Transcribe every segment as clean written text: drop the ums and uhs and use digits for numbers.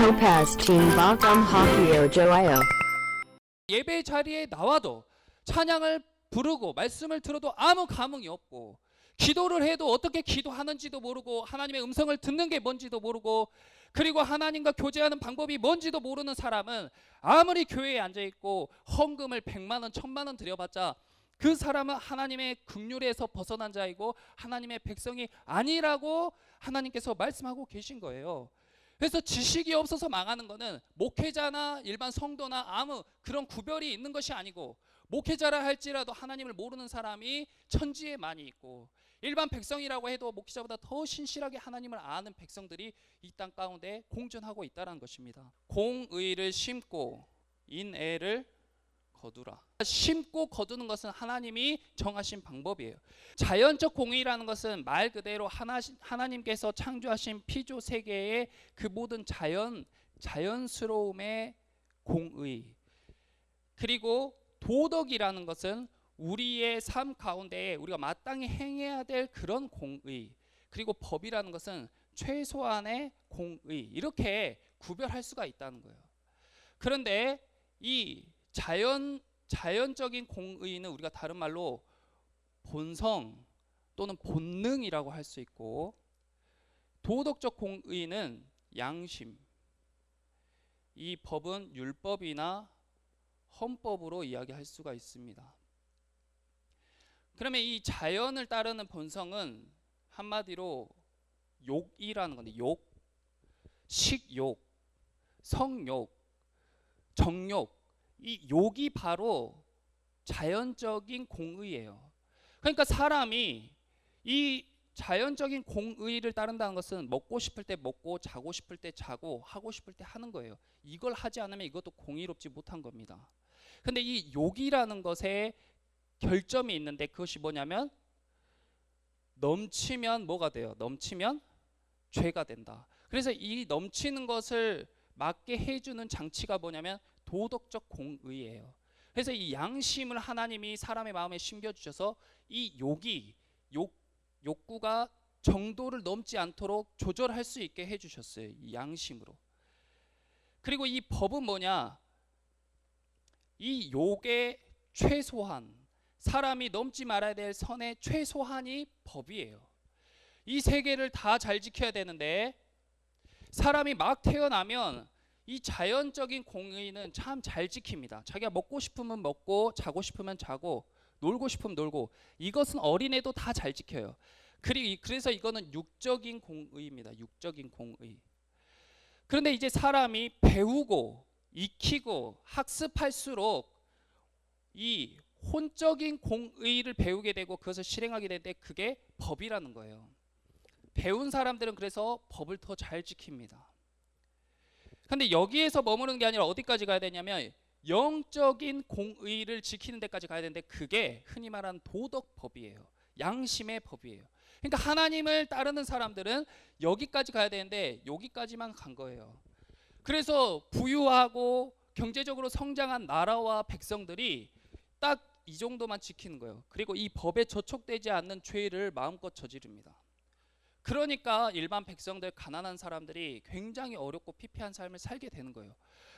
Topaz Team Bogum Hakio Joao. 예배 자리에 나와도 찬양을 부르고 말씀을 들어도 아무 감흥이 없고, 기도를 해도 어떻게 기도하는지도 모르고 하나님의 음성을 듣는 게 뭔지도 모르고, 그리고 하나님과 교제하는 방법이 뭔지도 모르는 사람은 아무리 교회에 앉아있고 헌금을 100만 원, 1000만 원 드려봤자 그 사람은 하나님의 긍휼에서 벗어난 자이고 하나님의 백성이 아니라고 하나님께서 말씀하고 계신 거예요. 그래서 지식이 없어서 망하는 거는 목회자나 일반 성도나 아무 그런 구별이 있는 것이 아니고, 목회자라 할지라도 하나님을 모르는 사람이 천지에 많이 있고, 일반 백성이라고 해도 목회자보다 더 신실하게 하나님을 아는 백성들이 이 땅 가운데 공존하고 있다는 것입니다. 공의를 심고 인애를 거두라. 심고 거두는 것은 하나님이 정하신 방법이에요. 자연적 공의라는 것은 말 그대로 하나님께서 창조하신 피조 세계의 그 모든 자연스러움의 공의, 그리고 도덕이라는 것은 우리의 삶 가운데 우리가 마땅히 행해야 될 그런 공의, 그리고 법이라는 것은 최소한의 공의, 이렇게 구별할 수가 있다는 거예요. 그런데 이 자연적인 공의는 우리가 다른 말로 본성 또는 본능이라고 할 수 있고, 도덕적 공의는 양심, 이 법은 율법이나 헌법으로 이야기할 수가 있습니다. 그러면 이 자연을 따르는 본성은 한마디로 욕이라는 건데, 식욕, 성욕, 정욕, 이 욕이 바로 자연적인 공의예요. 그러니까 사람이 이 자연적인 공의를 따른다는 것은 먹고 싶을 때 먹고 자고 싶을 때 자고 하고 싶을 때 하는 거예요. 이걸 하지 않으면 이것도 공의롭지 못한 겁니다. 근데 이 욕이라는 것에 결점이 있는데, 그것이 뭐냐면 넘치면 뭐가 돼요? 넘치면 죄가 된다. 그래서 이 넘치는 것을 막게 해주는 장치가 뭐냐면 도덕적 공의예요. 그래서 이 양심을 하나님이 사람의 마음에 심겨주셔서 이 욕구가 정도를 넘지 않도록 조절할 수 있게 해주셨어요. 이 양심으로. 그리고 이 법은 뭐냐? 이 욕의 최소한, 사람이 넘지 말아야 될 선의 최소한이 법이에요. 이 세 개를 다 잘 지켜야 되는데, 사람이 막 태어나면 이 자연적인 공의는 참 잘 지킵니다. 자기가 먹고 싶으면 먹고 자고 싶으면 자고 놀고 싶으면 놀고, 이것은 어린애도 다 잘 지켜요. 그래서 이거는 육적인 공의입니다. 육적인 공의. 그런데 이제 사람이 배우고 익히고 학습할수록 이 혼적인 공의를 배우게 되고 그것을 실행하게 되는데, 그게 법이라는 거예요. 배운 사람들은 그래서 법을 더 잘 지킵니다. 근데 여기에서 머무르는 게 아니라 어디까지 가야 되냐면 영적인 공의를 지키는 데까지 가야 되는데, 그게 흔히 말하는 도덕법이에요. 양심의 법이에요. 그러니까 하나님을 따르는 사람들은 여기까지 가야 되는데 여기까지만 간 거예요. 그래서 부유하고 경제적으로 성장한 나라와 백성들이 딱 이 정도만 지키는 거예요. 그리고 이 법에 저촉되지 않는 죄를 마음껏 저지릅니다. 그러니까 일반 백성들, 가난한 사람들이 굉장히 어렵고 피폐한 삶을 살게 되는 거예요.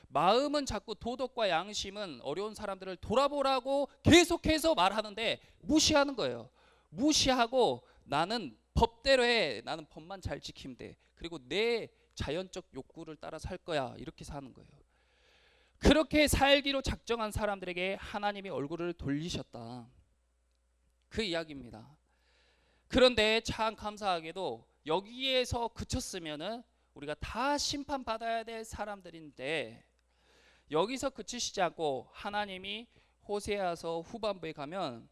마음은 자꾸 도덕과 양심은 어려운 사람들을 돌아보라고 계속해서 말하는데 무시하는 거예요. 무시하고 나는 법대로 해, 나는 법만 잘 지키면 돼, 그리고 내 자연적 욕구를 따라 살 거야, 이렇게 사는 거예요. 그렇게 살기로 작정한 사람들에게 하나님이 얼굴을 돌리셨다, 그 이야기입니다. 그런데 참 감사하게도 여기에서 그쳤으면은 우리가 다 심판받아야 될 사람들인데, 여기서 그치시지 않고 하나님이 호세아서 후반부에 가면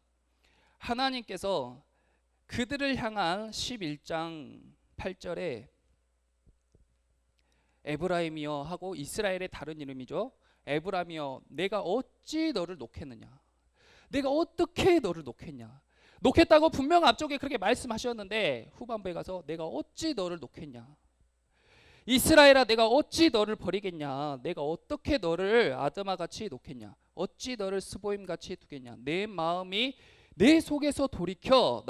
하나님께서 그들을 향한 11장 8절에 에브라임이여 하고, 이스라엘의 다른 이름이죠. 에브라임이여 내가 어찌 너를 놓겠느냐, 내가 어떻게 너를 놓겠냐. 놓겠다고 분명 앞쪽에 그렇게 말씀하셨는데 후반부에 가서 내가 어찌 너를 놓겠냐, 이스라엘아 내가 어찌 너를 버리겠냐, 내가 어떻게 너를 아드마같이 놓겠냐, 어찌 너를 스보임같이 두겠냐, 내 마음이 내 속에서 돌이켜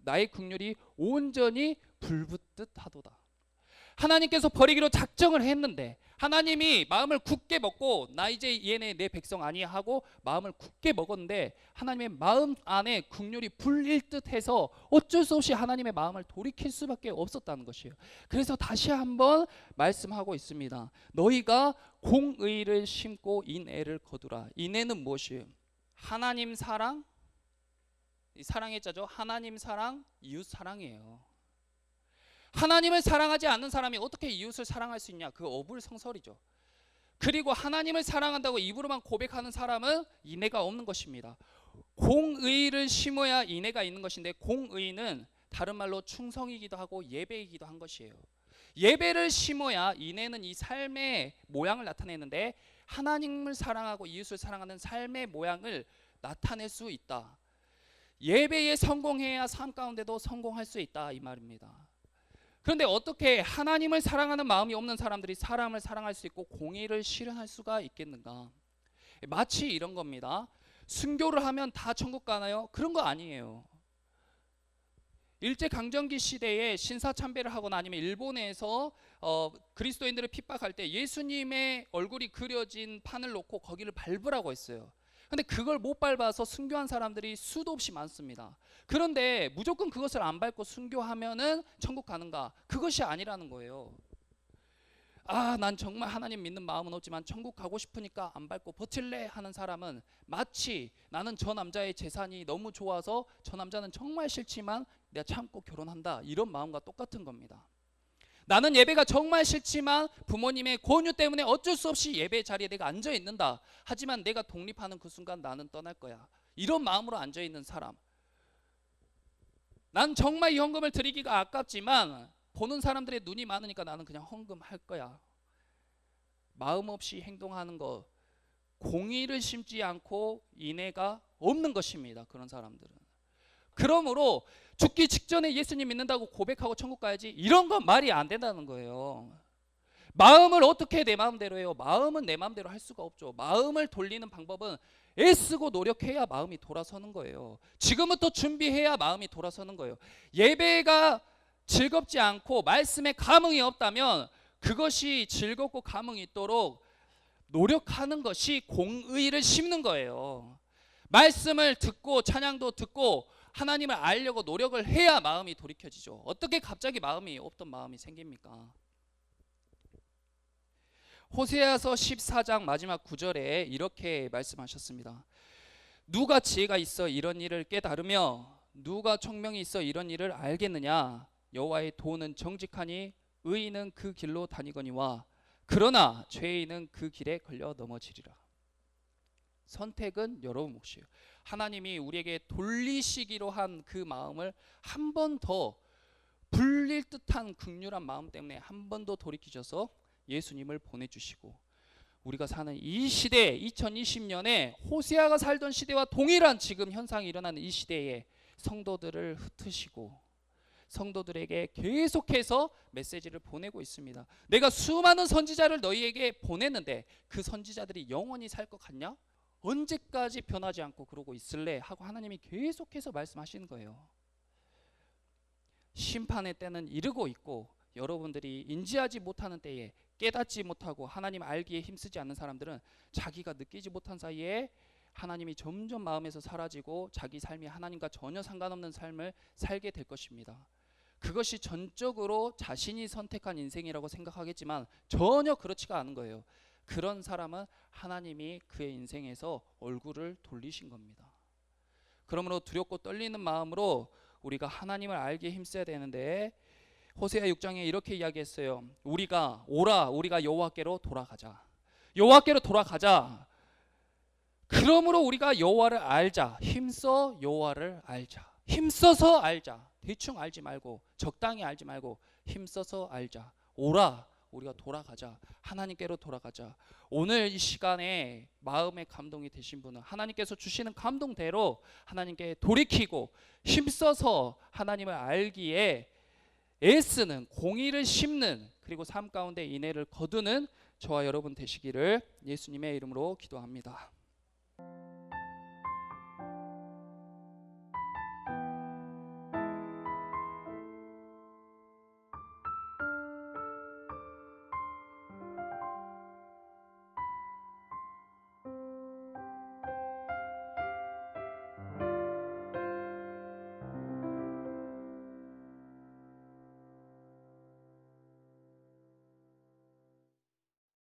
나의 긍휼이 온전히 불붙듯 하도다. 하나님께서 버리기로 작정을 했는데, 하나님이 마음을 굳게 먹고 나 이제 얘네 내 백성 아니야 하고 마음을 굳게 먹었는데 하나님의 마음 안에 긍휼이 불일 듯해서 어쩔 수 없이 하나님의 마음을 돌이킬 수밖에 없었다는 것이에요. 그래서 다시 한번 말씀하고 있습니다. 너희가 공의를 심고 인애를 거두라. 인애는 무엇이에요? 하나님 사랑, 사랑의 자죠. 하나님 사랑, 이웃 사랑이에요. 하나님을 사랑하지 않는 사람이 어떻게 이웃을 사랑할 수 있냐? 그 어불성설이죠. 그리고 하나님을 사랑한다고 입으로만 고백하는 사람은 인애가 없는 것입니다. 공의를 심어야 인애가 있는 것인데, 공의는 다른 말로 충성이기도 하고 예배이기도 한 것이에요. 예배를 심어야 인애는 이 삶의 모양을 나타내는데, 하나님을 사랑하고 이웃을 사랑하는 삶의 모양을 나타낼 수 있다. 예배에 성공해야 삶 가운데도 성공할 수 있다, 이 말입니다. 그런데 어떻게 하나님을 사랑하는 마음이 없는 사람들이 사람을 사랑할 수 있고 공의를 실현할 수가 있겠는가? 마치 이런 겁니다. 순교를 하면 다 천국 가나요? 그런 거 아니에요. 일제강점기 시대에 신사참배를 하거나 아니면 일본에서 그리스도인들을 핍박할 때 예수님의 얼굴이 그려진 판을 놓고 거기를 밟으라고 했어요. 근데 그걸 못 밟아서 순교한 사람들이 수도 없이 많습니다. 그런데 무조건 그것을 안 밟고 순교하면은 천국 가는가? 그것이 아니라는 거예요. 아, 난 정말 하나님 믿는 마음은 없지만 천국 가고 싶으니까 안 밟고 버틸래 하는 사람은 마치 나는 저 남자의 재산이 너무 좋아서 저 남자는 정말 싫지만 내가 참고 결혼한다, 이런 마음과 똑같은 겁니다. 나는 예배가 정말 싫지만 부모님의 권유 때문에 어쩔 수 없이 예배 자리에 내가 앉아 있는다. 하지만 내가 독립하는 그 순간 나는 떠날 거야. 이런 마음으로 앉아 있는 사람. 난 정말 이 헌금을 드리기가 아깝지만 보는 사람들의 눈이 많으니까 나는 그냥 헌금할 거야. 마음 없이 행동하는 것, 공의를 심지 않고 인애가 없는 것입니다. 그런 사람들은. 그러므로 죽기 직전에 예수님 믿는다고 고백하고 천국 가야지, 이런 건 말이 안 된다는 거예요. 마음을 어떻게 내 마음대로 해요? 마음은 내 마음대로 할 수가 없죠. 마음을 돌리는 방법은 애쓰고 노력해야 마음이 돌아서는 거예요. 지금부터 준비해야 마음이 돌아서는 거예요. 예배가 즐겁지 않고 말씀에 감흥이 없다면 그것이 즐겁고 감흥이 있도록 노력하는 것이 공의를 심는 거예요. 말씀을 듣고 찬양도 듣고 하나님을 알려고 노력을 해야 마음이 돌이켜지죠. 어떻게 갑자기 마음이 없던 마음이 생깁니까? 호세아서 14장 마지막 9절에 이렇게 말씀하셨습니다. 누가 지혜가 있어 이런 일을 깨달으며 누가 총명이 있어 이런 일을 알겠느냐? 여호와의 도는 정직하니 의인은 그 길로 다니거니와 그러나 죄인은 그 길에 걸려 넘어지리라. 선택은 여러분 몫이에요. 하나님이 우리에게 돌리시기로 한 그 마음을 한 번 더, 불릴 듯한 긍휼한 마음 때문에 한 번 더 돌이키셔서 예수님을 보내주시고, 우리가 사는 이 시대 2020년에 호세아가 살던 시대와 동일한 지금 현상이 일어나는 이 시대에 성도들을 흩으시고 성도들에게 계속해서 메시지를 보내고 있습니다. 내가 수많은 선지자를 너희에게 보냈는데 그 선지자들이 영원히 살 것 같냐? 언제까지 변하지 않고 그러고 있을래? 하고 하나님이 계속해서 말씀하시는 거예요. 심판의 때는 이르고 있고 여러분들이 인지하지 못하는 때에, 깨닫지 못하고 하나님 알기에 힘쓰지 않는 사람들은 자기가 느끼지 못한 사이에 하나님이 점점 마음에서 사라지고 자기 삶이 하나님과 전혀 상관없는 삶을 살게 될 것입니다. 그것이 전적으로 자신이 선택한 인생이라고 생각하겠지만 전혀 그렇지가 않은 거예요. 그런 사람은 하나님이 그의 인생에서 얼굴을 돌리신 겁니다. 그러므로 두렵고 떨리는 마음으로 우리가 하나님을 알기에 힘써야 되는데, 호세아 6장에 이렇게 이야기했어요. 우리가 여호와께로 돌아가자. 여호와께로 돌아가자. 그러므로 우리가 여호와를 알자. 힘써 여호와를 알자. 힘써서 알자. 대충 알지 말고, 적당히 알지 말고 힘써서 알자. 우리가 돌아가자. 하나님께로 돌아가자. 오늘 이 시간에 마음의 감동이 되신 분은 하나님께서 주시는 감동대로 하나님께 돌이키고 힘써서 하나님을 알기에 애쓰는, 공의를 심는, 그리고 삶 가운데 인애를 거두는 저와 여러분 되시기를 예수님의 이름으로 기도합니다.